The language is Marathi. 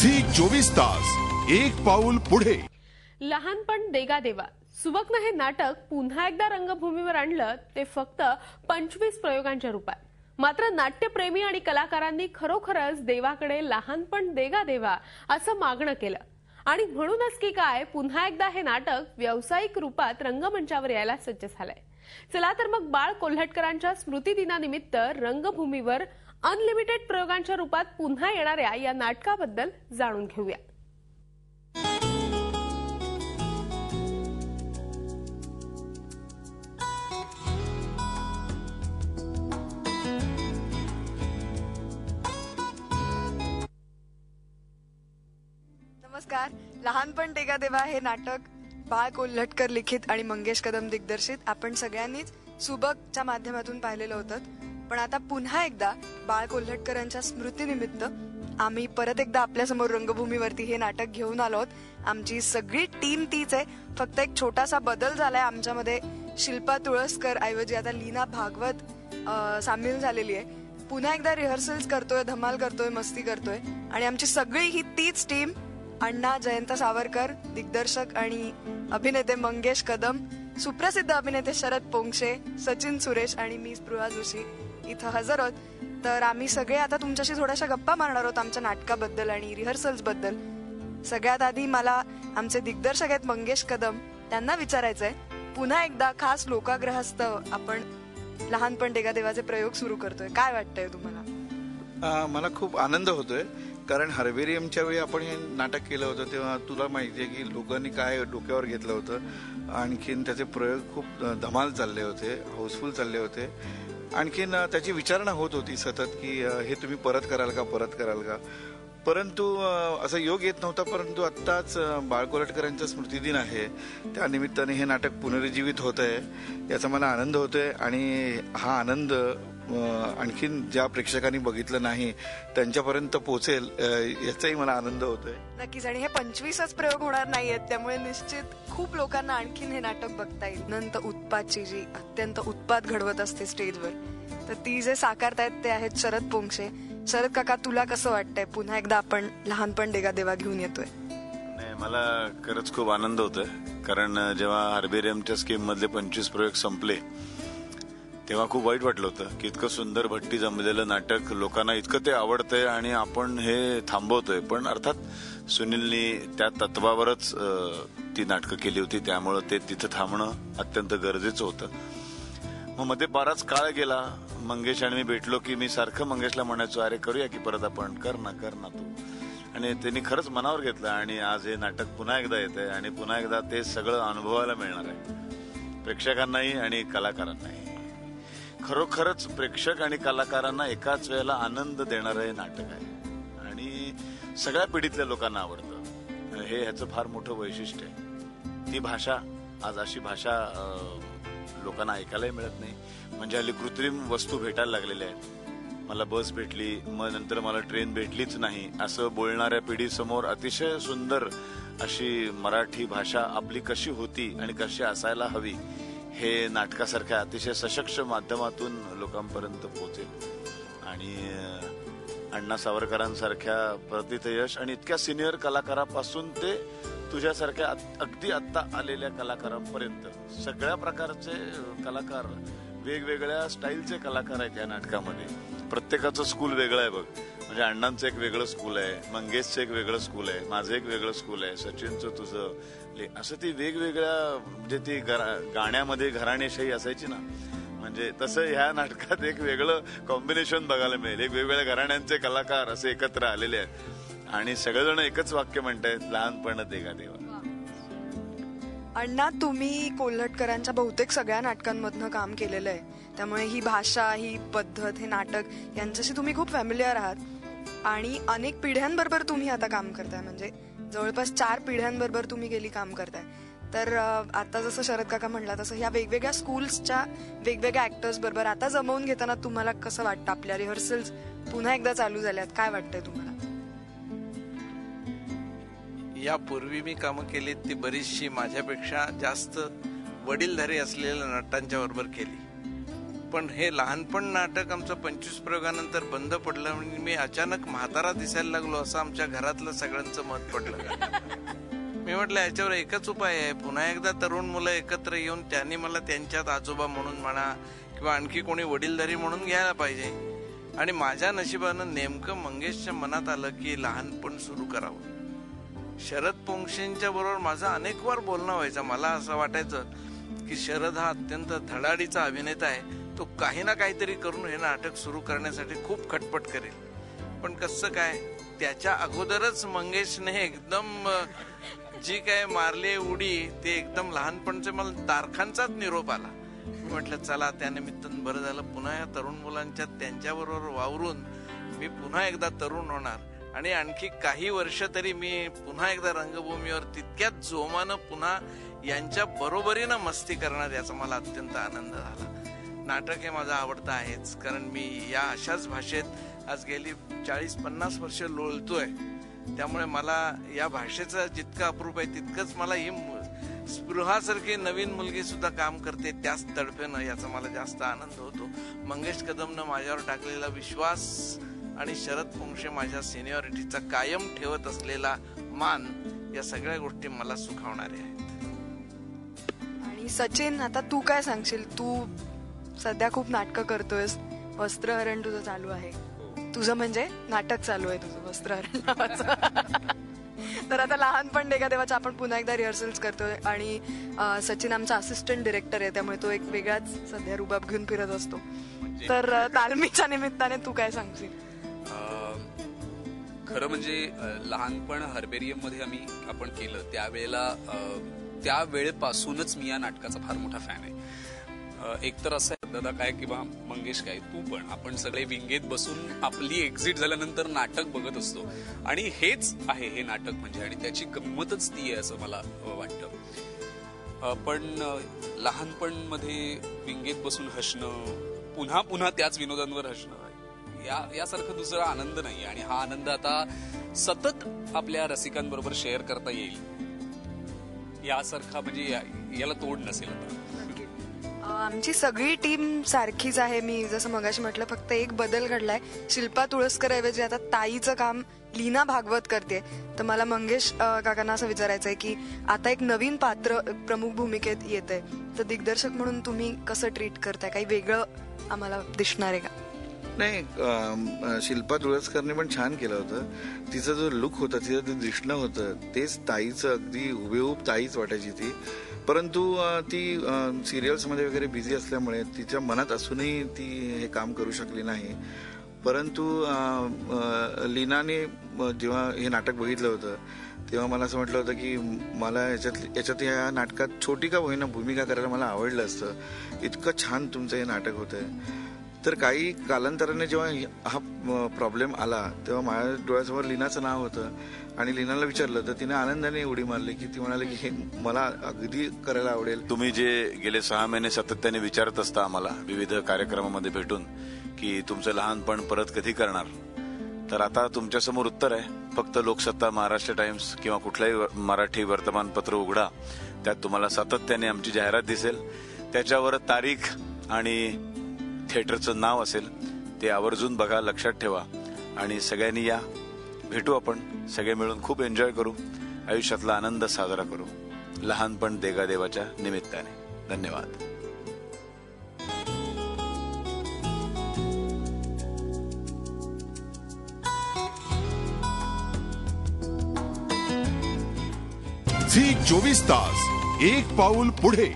झी 24 तास एक पाऊल पुढे. लहानपण देगा देवा सुबकनं हे नाटक पुन्हा एकदा रंगभूमीवर आणलं, ते फक्त 25 प्रयोगांच्या रूपात. मात्र नाट्यप्रेमी आणि कलाकारांनी खरोखरच देवाकडे लहानपण देगा देवा असं मागणं केलं आणि म्हणूनच की काय पुन्हा एकदा हे नाटक व्यावसायिक रूपात रंगमंचावर यायला सज्ज झालंय. चला तर मग बाळ कोल्हटकरांच्या स्मृतिदिनानिमित्त रंगभूमीवर अनलिमिटेड प्रयोगांच्या रूपात पुन्हा येणाऱ्या या नाटकाबद्दल जाणून घेऊया. नमस्कार. लहानपण देगा देवा हे नाटक बाळ कोल्हटकर लिखित आणि मंगेश कदम दिग्दर्शित आपण सगळ्यांनीच सुबकच्या माध्यमातून पाहिलेलं होतं. पण आता पुन्हा एकदा बाळ कोल्हटकरांच्या स्मृतीनिमित्त आम्ही परत एकदा आपल्यासमोर रंगभूमीवरती हे नाटक घेऊन आलो आहोत. आमची सगळी टीम तीच आहे, फक्त एक छोटासा बदल झालाय. आमच्यामध्ये शिल्पा तुळसकर ऐवजी आता लीना भागवत सामील झालेली आहे. पुन्हा एकदा रिहर्सल्स करतोय, धमाल करतोय, मस्ती करतोय आणि आमची सगळी ही तीच टीम, अण्णा जयंत सावरकर, दिग्दर्शक आणि अभिनेते मंगेश कदम, सुप्रसिद्ध अभिनेते शरद पोंक्षे, सचिन सुरेश आणि मी स्पृहा जोशी इथं हजर आहोत. तर आम्ही सगळे आता तुमच्याशी थोड्याशा गप्पा मारणार आहोत आमच्या नाटकाबद्दल आणि रिहर्सल्स बद्दल. सगळ्यात आधी मला आमचे दिग्दर्शक आहेत मंगेश कदम, त्यांना विचारायचंय, पुन्हा एकदा खास लोकाग्रहस्थ आपण लहानपण देगा देवाचे प्रयोग सुरू करतोय, काय वाटतंय तुम्हाला? मला खूप आनंद होतोय, कारण हर्बेरियमच्या वेळी आपण हे नाटक केलं होतं तेव्हा तुला माहिती आहे की लोकांनी काय डोक्यावर घेतलं होतं. आणखीन त्याचे प्रयोग खूप धमाल चालले होते, हाऊसफुल चालले होते. आणखीन त्याची विचारणा होत होती सतत की हे तुम्ही परत कराल का. परंतु असं योग येत नव्हता. परंतु आत्ताच बाळ कोल्हटकरांचा स्मृतिदिन आहे, त्या निमित्ताने हे नाटक पुनरुज्जीवित होत आहे, याचा मला आनंद होतोय. आणि हा आनंद आणखीन ज्या प्रेक्षकांनी बघितलं नाही त्यांच्यापर्यंत पोहोचेल याचाही मला आनंद होतोय. नक्कीच. आणि हे 25च प्रयोग होणार नाहीयेत, त्यामुळे निश्चित खूप लोकांना आणखीन हे नाटक बघता येईल. अनंत उत्पातची जी अत्यंत उत्पात घडवत असते स्टेजवर, तर ती जे साकारतायत ते आहेत शरद पोंक्षे. शरद काका, तुला कसं वाटतंय पुन्हा एकदा आपण लहानपण देगा देवा घेऊन येतोय? नाही, मला खरंच खूप आनंद होतोय, कारण जेव्हा हर्बेरियमच्या स्कीम मधले 25 प्रयोग संपले तेव्हा खूप वाईट वाटलं होतं की इतकं सुंदर भट्टी जमलेलं नाटक लोकांना इतकं ते आवडतंय आणि आपण हे थांबवतोय. पण अर्थात सुनीलनी त्या तत्वावरच ती नाटकं केली होती, त्यामुळं ते तिथं थांबणं अत्यंत गरजेचं होतं. मग मध्ये बराच काळ गेला, मंगेश आणि मी भेटलो की मी सारखं मंगेशला म्हणायचो, अरे करूया की परत आपण, कर ना तू. आणि त्यांनी खरंच मनावर घेतलं आणि आज हे नाटक पुन्हा एकदा येत आहे आणि पुन्हा एकदा ते सगळं अनुभवायला मिळणार आहे प्रेक्षकांनाही आणि कलाकारांनाही. खरोखरच प्रेक्षक आणि कलाकारांना एकाच वेळेला आनंद देणारं हे नाटक आहे आणि सगळ्या पिढीतल्या लोकांना आवडतं. हे ह्याचं फार मोठं वैशिष्ट्य आहे. ती भाषा, आज अशी भाषा लोकांना ऐकायलाही मिळत नाही. म्हणजे हल्ली कृत्रिम वस्तू भेटायला लागलेल्या आहेत. मला बस भेटली, मग नंतर मला ट्रेन भेटलीच नाही, असं बोलणाऱ्या पिढीसमोर अतिशय सुंदर अशी मराठी भाषा आपली कशी होती आणि कशी असायला हवी हे नाटकासारख्या अतिशय सशक्त माध्यमातून लोकांपर्यंत पोहोचेल. आणि अण्णा सावरकरांसारख्या प्रतिथयश आणि इतक्या सिनियर कलाकारापासून ते तुझ्यासारख्या अगदी आत्ता आलेल्या कलाकारांपर्यंत सगळ्या प्रकारचे कलाकार, वेगवेगळ्या स्टाईलचे कलाकार आहेत या नाटकामध्ये. प्रत्येकाचं स्कूल वेगळं आहे बघ. म्हणजे अण्णांचं एक वेगळं स्कूल आहे, मंगेशचं एक वेगळं स्कूल आहे, माझं एक वेगळं स्कूल आहे, सचिनचं, तुझं, असं ती वेगवेगळ्या, म्हणजे ती गाण्यामध्ये घराणेशाही असायची ना, म्हणजे तसं ह्या नाटकात एक वेगळं कॉम्बिनेशन बघायला मिळेल. एक वेगवेगळ्या घराण्यांचे कलाकार असे एकत्र आलेले आहेत आणि सगळेजण एकच वाक्य म्हणतायत, लहानपण देगा देवा. अण्णा, तुम्ही कोल्हटकरांच्या बहुतेक सगळ्या नाटकांमधनं काम केलेलं आहे, त्यामुळे ही भाषा, ही पद्धत, हे नाटक यांच्याशी तुम्ही खूप फॅमिलियर आहात आणि अनेक पिढ्यांबरोबर तुम्ही आता काम करताय. म्हणजे जवळपास 4 पिढ्यांबरोबर तुम्ही गेली काम करताय. तर आता जसं शरद काका म्हणला तसं ह्या वेगवेगळ्या स्कूल्सच्या वेगवेगळ्या ऍक्टर्स बरोबर आता जमवून घेताना तुम्हाला कसं वाटतं? आपल्या रिहर्सल्स पुन्हा एकदा चालू झाल्यात, काय वाटतंय तुम्हाला? यापूर्वी मी कामं केली ती बरीचशी माझ्यापेक्षा जास्त वडीलधारी असलेल्या नटांच्या बरोबर केली. पण हे लहानपण नाटक आमचं 25 प्रयोगानंतर बंद पडलं आणि मी अचानक म्हातारा दिसायला लागलो असं आमच्या घरातलं सगळ्यांचं मत पडलं. मी म्हटलं याच्यावर एकच उपाय आहे, पुन्हा एकदा तरुण मुलं एकत्र येऊन त्यांनी मला त्यांच्यात आजोबा म्हणून म्हणा किंवा आणखी कोणी वडीलधारी म्हणून घ्यायला पाहिजे. आणि माझ्या नशिबानं नेमकं मंगेशच्या मनात आलं की लहानपण सुरू करावं. शरद पोंक्षेंच्या बरोबर माझं अनेक वार बोलणं व्हायचं. मला असं वाटायचं की शरद हा अत्यंत धडाडीचा अभिनेता आहे, तो काही ना काहीतरी करून हे नाटक सुरू करण्यासाठी खूप खटपट करेल. पण कसं काय, त्याच्या अगोदरच मंगेशने एकदम जी काय मारली उडी ते एकदम लहानपणचे मला तारखांचाच निरोप आला. म्हटलं चला त्यानिमित्तानं बरं झालं, पुन्हा या तरुण मुलांच्यात त्यांच्याबरोबर वावरून मी पुन्हा एकदा तरुण होणार आणि आणखी काही वर्ष तरी मी पुन्हा एकदा रंगभूमीवर तितक्याच जोमानं पुन्हा यांच्या बरोबरीनं मस्ती करणार, याचा मला अत्यंत आनंद झाला. नाटक हे माझं आवडतं आहेच, कारण मी या अशाच भाषेत आज गेली 40-50 वर्ष लोळतोय. त्यामुळे मला या भाषेचं जितकं अप्रूप आहे तितकंच मला ही स्पृहासारखी नवीन मुलगी सुद्धा काम करते त्याच तडफेनं, याचा मला जास्त आनंद होतो. मंगेश कदमनं माझ्यावर टाकलेला विश्वास आणि शरद पोंक्षे माझ्या सिनियरिटीचा कायम ठेवत असलेला मान, या सगळ्या गोष्टी मला सुखावणाऱ्या आहेत. आणि सचिन, आता तू काय सांगशील? तू सध्या खूप नाटकं करतोयस, वस्त्रहरण तुझं चालू आहे. तुझं म्हणजे नाटक चालू आहे तुझं वस्त्रहरण नावाचं. तर आता लहानपण डेगा देवाचं आपण पुन्हा एकदा रिहर्सल्स करतोय आणि सचिन आमचा असिस्टंट डिरेक्टर आहे, त्यामुळे तो एक वेगळाच सध्या रुबाब घेऊन फिरत असतो. तर तालमीच्या निमित्ताने तू काय सांगशील? खरं म्हणजे लहानपण हर्बेरियम मध्ये आपण केलं त्या वेळेपासूनच मी या नाटकाचा फार मोठा फॅन आहे. एकतर असं आहे दादा काय किंवा मंगेश काय, तू पण आपण सगळे विंगेत बसून आपली एक्झिट झाल्यानंतर नाटक बघत असतो आणि हेच आहे हे नाटक म्हणजे, आणि त्याची गंमतच ती आहे असं मला वाटतं. पण लहानपण मध्ये विंगेत बसून हसणं, पुन्हा पुन्हा त्याच विनोदांवर हसणं, यासारखं दुसरा आनंद नाही. आणि हा आनंद आता सतत आपल्या रसिकांबरोबर शेअर करता येईल यासारखा म्हणजे याला तोड नसेल आता. आमची सगळी टीम सारखीच आहे. मी जसं मगाशी म्हटलं, फक्त एक बदल घडलाय. शिल्पा तुळसकर ऐवजी आता ताईचं काम लीना भागवत करते. तर मला मंगेश काकांना असं विचारायचंय की आता एक नवीन पात्र प्रमुख भूमिकेत येतंय, तर दिग्दर्शक म्हणून तुम्ही कसं ट्रीट करताय? काही वेगळं आम्हाला दिसणार आहे का? नाही, शिल्पा तुळसकरने पण छान केलं होतं. तिचं जो लुक होता, तिचं जे दिसणं होतं तेच ताईचं, अगदी हुबेहूब ताईच वाटायची ती. परंतु ती सिरियल्समध्ये वगैरे बिझी असल्यामुळे तिच्या मनात असूनही ती हे काम करू शकली नाही. परंतु लीनाने जेव्हा हे नाटक बघितलं होतं तेव्हा मला असं म्हटलं होतं की मला याच्यात या नाटकात छोटी का होईना भूमिका करायला मला आवडलं असतं, इतकं छान तुमचं हे नाटक होतंय. तर काही कालांतराने जेव्हा हा प्रॉब्लेम आला तेव्हा माझ्या डोळ्यासमोर लीनाचं नाव होतं आणि लीनाला विचारलं तर तिने आनंदाने उडी मारली की ती म्हणाली की हे मला अगदी करायला आवडेल. तुम्ही जे गेले 6 महिने सातत्याने विचारत असता आम्हाला विविध कार्यक्रमामध्ये भेटून की तुमचं लहानपण परत कधी करणार, तर आता तुमच्यासमोर उत्तर आहे. फक्त लोकसत्ता, महाराष्ट्र टाइम्स किंवा कुठलंही मराठी वर्तमानपत्र उघडा, त्यात तुम्हाला सातत्याने आमची जाहिरात दिसेल. त्याच्यावर तारीख आणि थिएटरचं नाव असेल, ते आवर्जून बघा, लक्षात ठेवा आणि सगळ्यांनी या, भेटू आपण सगळे मिळून, खूप एन्जॉय करू, आयुष्यातला आनंद साजरा करू लहानपण देगा देवाच्या निमित्ताने. धन्यवाद. झी 24 तास, एक पाऊल पुढे.